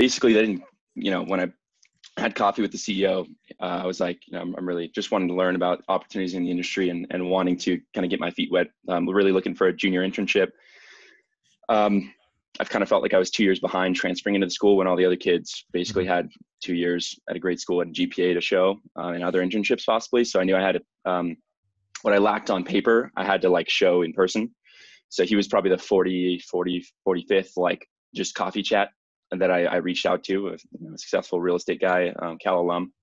basically they didn't, when I had coffee with the CEO, I was like, I'm really just wanting to learn about opportunities in the industry and wanting to kind of get my feet wet. We're really looking for a junior internship. I've kind of felt like I was 2 years behind transferring into the school when all the other kids basically had 2 years at a great school and GPA to show and other internships possibly. So I knew I had to, what I lacked on paper, I had to like show in person. So he was probably the 45th, like just coffee chat that I reached out to, a successful real estate guy, Cal alum.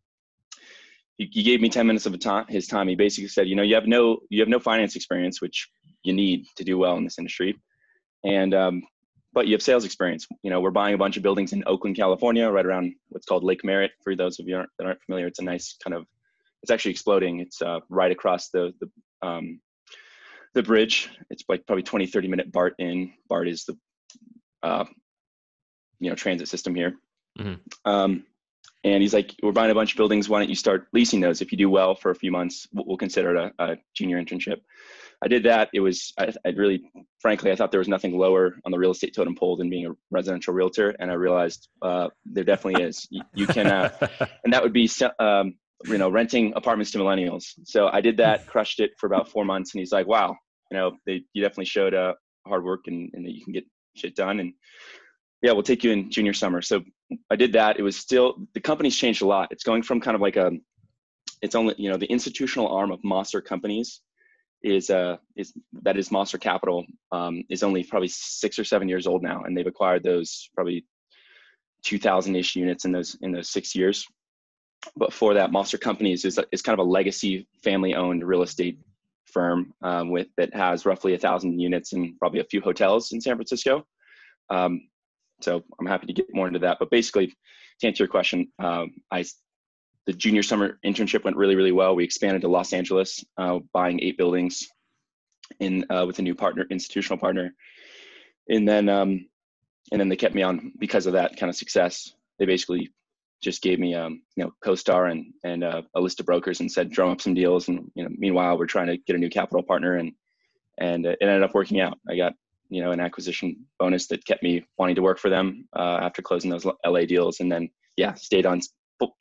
He gave me 10 minutes of his time. He basically said, you have no finance experience, which you need to do well in this industry. And, but you have sales experience. We're buying a bunch of buildings in Oakland, California, right around what's called Lake Merritt. For those of you that aren't familiar, it's a nice kind of, it's actually exploding. It's right across the bridge. It's like probably 20-30 minute BART in. BART is the transit system here. And he's like, we're buying a bunch of buildings. Why don't you start leasing those? If you do well for a few months, we'll consider it a junior internship. I did that. It was, I really, frankly, I thought there was nothing lower on the real estate totem pole than being a residential realtor. And I realized there definitely is. You can, and that would be, renting apartments to millennials. So I did that, crushed it for about 4 months. And he's like, wow, you definitely showed hard work and that you can get shit done. And yeah, we'll take you in junior summer. So I did that. It was still, the company's changed a lot. It's going from kind of like it's only, the institutional arm of Moster Companies is Moster Capital, is only probably 6 or 7 years old now. And they've acquired those probably 2,000-ish units in those 6 years. But for that, Moster Companies is kind of a legacy family-owned real estate firm that has roughly 1,000 units and probably a few hotels in San Francisco. So I'm happy to get more into that. But basically, to answer your question, the junior summer internship went really, really well. We expanded to Los Angeles, buying 8 buildings with a new institutional partner. And then they kept me on because of that kind of success. They basically just gave me CoStar and a list of brokers and said, drum up some deals. And meanwhile, we're trying to get a new capital partner, and it ended up working out. I got an acquisition bonus that kept me wanting to work for them after closing those LA deals. And then, stayed on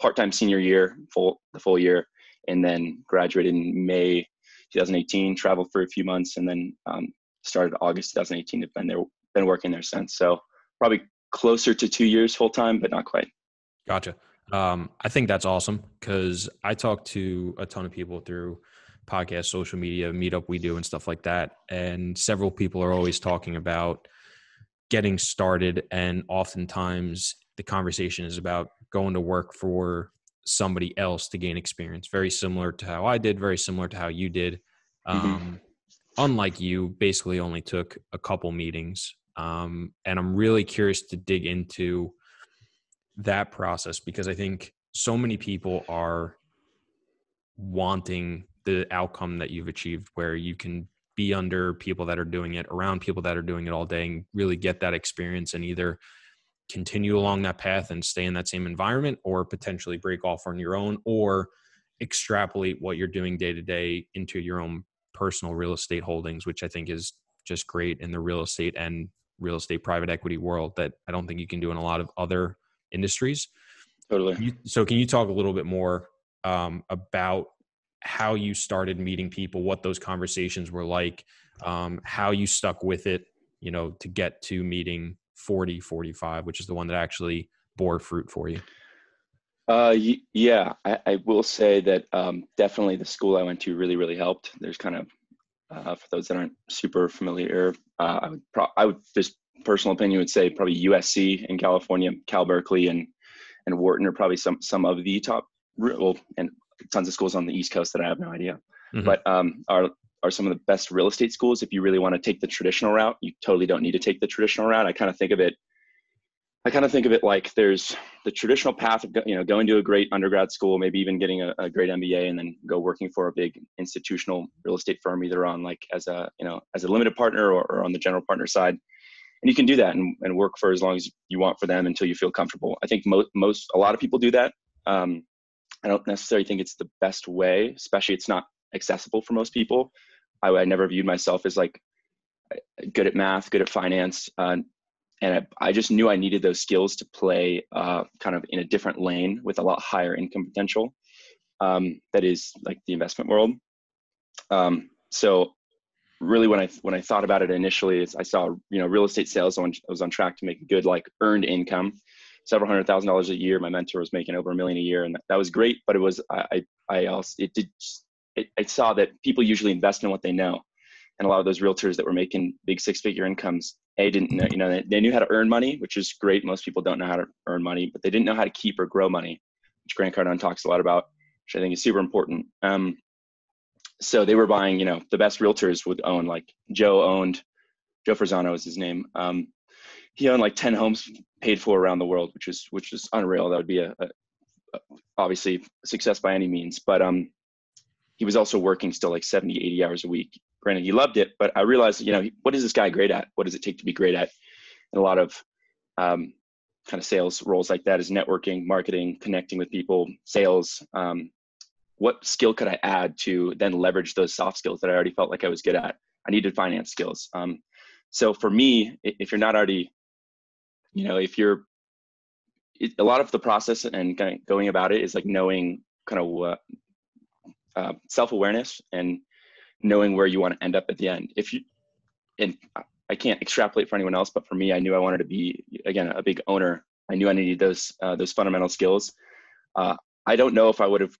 part-time senior year, the full year, and then graduated in May 2018, traveled for a few months, and then started August 2018. I've been working there since. So probably closer to 2 years full-time, but not quite. Gotcha. I think that's awesome because I talk to a ton of people through podcasts, social media, meetup we do and stuff like that. And several people are always talking about getting started. And oftentimes the conversation is about going to work for somebody else to gain experience. Very similar to how I did, very similar to how you did. Unlike you, basically only took a couple meetings. And I'm really curious to dig into that process because I think so many people are wanting the outcome that you've achieved where you can be under people that are doing it, around people that are doing it all day and really get that experience and either continue along that path and stay in that same environment or potentially break off on your own or extrapolate what you're doing day to day into your own personal real estate holdings, which I think is just great in the real estate and real estate private equity world that I don't think you can do in a lot of other industries. Totally. So can you talk a little bit more about how you started meeting people, what those conversations were like, how you stuck with it, to get to meeting 40, 45, which is the one that actually bore fruit for you? Yeah, I will say that definitely the school I went to really, really helped. There's kind of, for those that aren't super familiar, I would just personal opinion would say probably USC in California, Cal Berkeley and Wharton are probably some of the top, and tons of schools on the East Coast that I have no idea, but are some of the best real estate schools. If you really want to take the traditional route, you totally don't need to take the traditional route. I kind of think of it like there's the traditional path of going to a great undergrad school, maybe even getting a great MBA, and then go working for a big institutional real estate firm, either on like as a limited partner or on the general partner side. And you can do that and work for as long as you want for them until you feel comfortable. I think a lot of people do that. I don't necessarily think it's the best way, especially it's not accessible for most people. I never viewed myself as like good at math, good at finance. And I just knew I needed those skills to play kind of in a different lane with a lot higher income potential. That is like the investment world. So really when I thought about it initially, I saw, real estate sales. I was on track to make good, like earned income, several $100,000 a year. My mentor was making over $1 million a year, and that was great. But it was, I saw that people usually invest in what they know. And a lot of those realtors that were making big 6-figure incomes, didn't know, they knew how to earn money, which is great. Most people don't know how to earn money, but they didn't know how to keep or grow money, which Grant Cardone talks a lot about, which I think is super important. So they were buying, the best realtors would own, like Joe Frazano is his name. He owned like 10 homes paid for around the world, which is unreal. That would be a obviously success by any means, but he was also working still like 70, 80 hours a week. Granted, he loved it, but I realized, what is this guy great at? What does it take to be great at? And a lot of kind of sales roles like that is networking, marketing, connecting with people, sales. What skill could I add to then leverage those soft skills that I already felt like I was good at? I needed finance skills. So for me, if you're not already, a lot of the process and kind of going about it is like knowing kind of what self-awareness and knowing where you want to end up at the end. And I can't extrapolate for anyone else, but for me, I knew I wanted to be, again, a big owner. I knew I needed those fundamental skills. I don't know if I would have,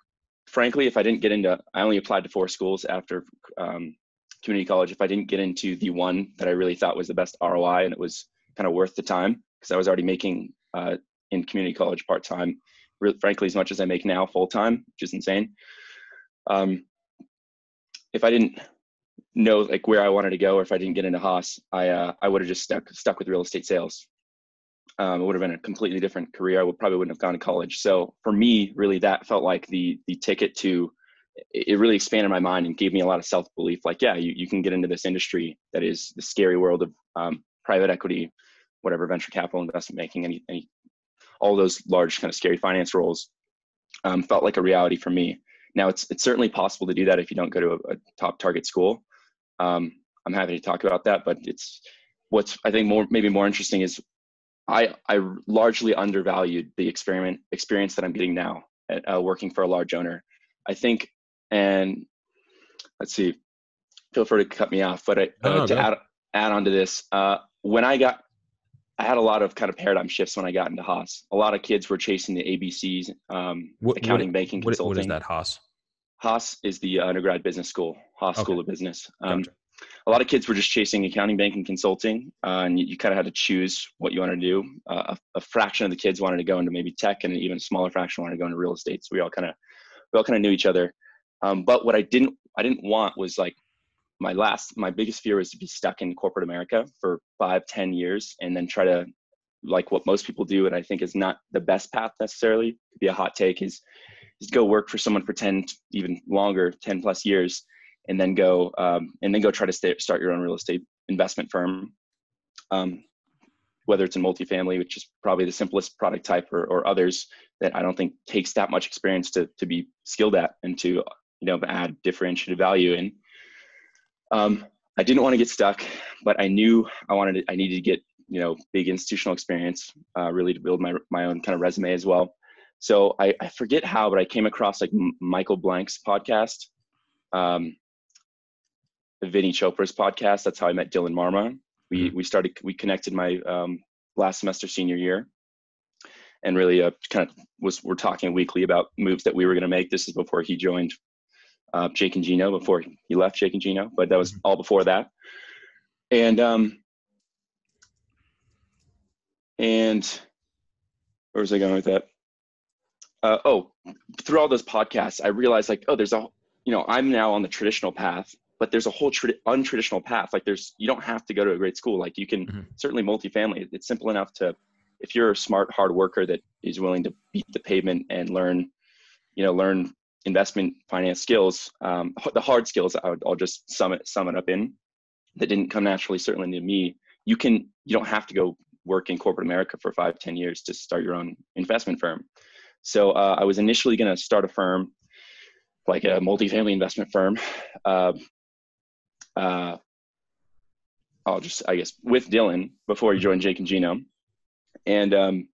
frankly, if I didn't get into, I only applied to 4 schools after community college. If I didn't get into the one that I really thought was the best ROI and it was kind of worth the time, because I was already making in community college part-time, frankly, as much as I make now full-time, which is insane. If I didn't know like where I wanted to go, or if I didn't get into Haas, I would have just stuck with real estate sales. It would have been a completely different career. I probably wouldn't have gone to college. So for me, really, that felt like the ticket to, it really expanded my mind and gave me a lot of self-belief. Like, yeah, you can get into this industry that is the scary world of private equity, whatever, venture capital, investment banking, any all those large kind of scary finance roles felt like a reality for me. Now it's certainly possible to do that if you don't go to a top target school. I'm happy to talk about that, but what's I think maybe more interesting is I largely undervalued the experience that I'm getting now at working for a large owner. I think, and let's see, feel free to cut me off, but to add on to this, I had a lot of kind of paradigm shifts when I got into Haas. A lot of kids were chasing the ABCs, accounting, banking, consulting. What is that, Haas? Haas is the undergrad business school, Haas Okay. School of Business. Gotcha. A lot of kids were just chasing accounting, banking, consulting, and you kind of had to choose what you want to do. A fraction of the kids wanted to go into maybe tech, and an even smaller fraction wanted to go into real estate. So we all kind of knew each other. But what I didn't want was like my biggest fear was to be stuck in corporate America for 5-10 years and then try to, like what most people do, and I think is not the best path necessarily, to be a hot take, is go work for someone for 10, even longer, 10 plus years, and then go try to start your own real estate investment firm. Whether it's in multifamily, which is probably the simplest product type, or others that I don't think takes that much experience to be skilled at and to, add differentiated value in. I didn't want to get stuck, but I knew I needed to get, big institutional experience, really to build my own kind of resume as well. So I forget how, but I came across like Michael Blank's podcast, Vinny Chopra's podcast. That's how I met Dylan Marma. We connected my last semester senior year, and really we're talking weekly about moves that we were going to make. This is before he joined Jake and Gino, before he left Jake and Gino, but that was all before that. And where was I going with that? Through all those podcasts, I realized like, there's I'm now on the traditional path, but there's a whole untraditional path. Like you don't have to go to a great school. Like you can certainly multifamily. It's simple enough to, if you're a smart, hard worker that is willing to beat the pavement and learn investment finance skills, the hard skills, I'll just sum it up in, that didn't come naturally, certainly to me. You don't have to go work in corporate America for 5-10 years to start your own investment firm. So I was initially going to start a firm, like a multifamily investment firm. I guess, with Dylan before he joined Jake and Gino. And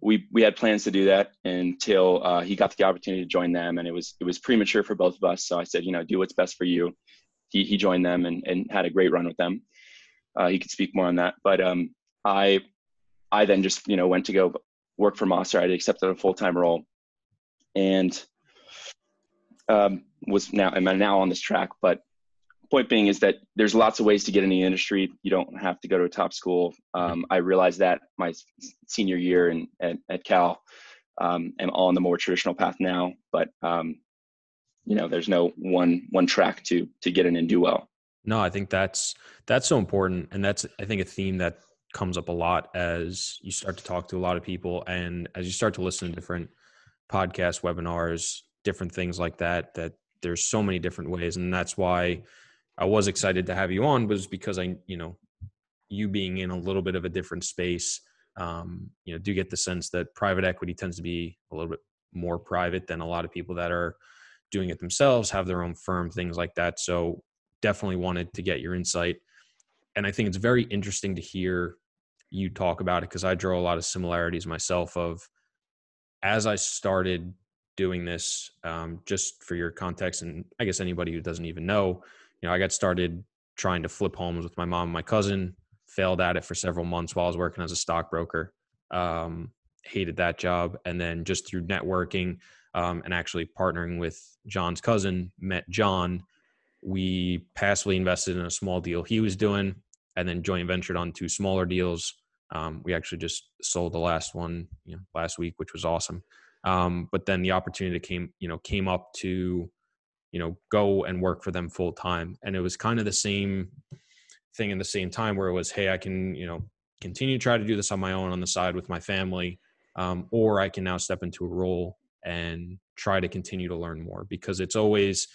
we had plans to do that until he got the opportunity to join them, and it was premature for both of us. So I said, do what's best for you. He joined them and had a great run with them. He could speak more on that, but I then just went to go work for Monster. I accepted a full-time role, and I'm now on this track. But point being is that there's lots of ways to get in the industry. You don't have to go to a top school. I realized that my senior year at Cal. I'm all on the more traditional path now, but there's no one track to get in and do well. No, I think that's so important, and that's, I think, a theme that comes up a lot as you start to talk to a lot of people, and as you start to listen to different podcasts, webinars, different things like that. That there's so many different ways, and that's why I was excited to have you on, was because you being in a little bit of a different space, do get the sense that private equity tends to be a little bit more private than a lot of people that are doing it themselves, have their own firm, things like that. So definitely wanted to get your insight. And I think it's very interesting to hear you talk about it, because I draw a lot of similarities myself of, as I started doing this, just for your context, and I guess anybody who doesn't even know, I got started trying to flip homes with my mom and my cousin, failed at it for several months while I was working as a stockbroker. Hated that job. And then just through networking, and actually partnering with John's cousin, met John. We passively invested in a small deal he was doing, and then joint ventured on 2 smaller deals. We actually just sold the last one last week, which was awesome. But then the opportunity came up to go and work for them full time. And it was kind of the same thing in the same time, where it was, hey, I can continue to try to do this on my own on the side with my family, or I can now step into a role and try to continue to learn more, because it's always,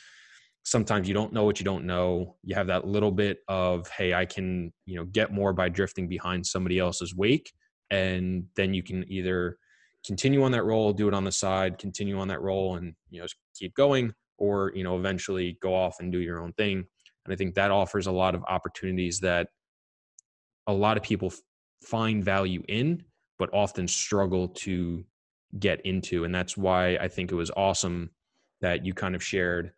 sometimes you don't know what you don't know. You have that little bit of, hey, I can, get more by drifting behind somebody else's wake. And then you can either continue on that role, do it on the side, continue on that role, and, keep going, or, eventually go off and do your own thing. And I think that offers a lot of opportunities that a lot of people find value in, but often struggle to get into. And that's why I think it was awesome that you kind of shared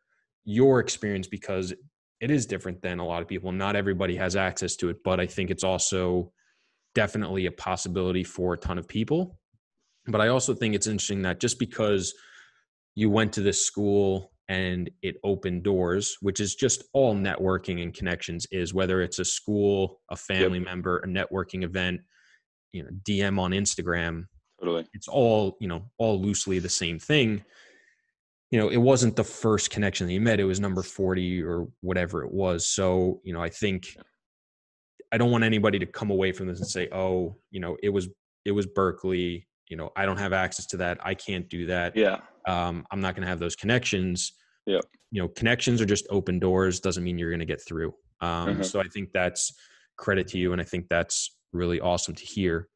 your experience, because it is different than a lot of people. Not everybody has access to it, but I think it's also definitely a possibility for a ton of people. But I also think it's interesting that just because you went to this school and it opened doors, which is just all networking and connections is, whether it's a school, a family member, a networking event, DM on Instagram, Totally. it's all loosely the same thing. It wasn't the first connection that you met. It was number 40 or whatever it was. So, I think I don't want anybody to come away from this and say, oh, it was Berkeley. I don't have access to that. I can't do that. Yeah. I'm not going to have those connections. Yeah. Connections are just open doors. Doesn't mean you're going to get through. So I think that's credit to you. And I think that's really awesome to hear.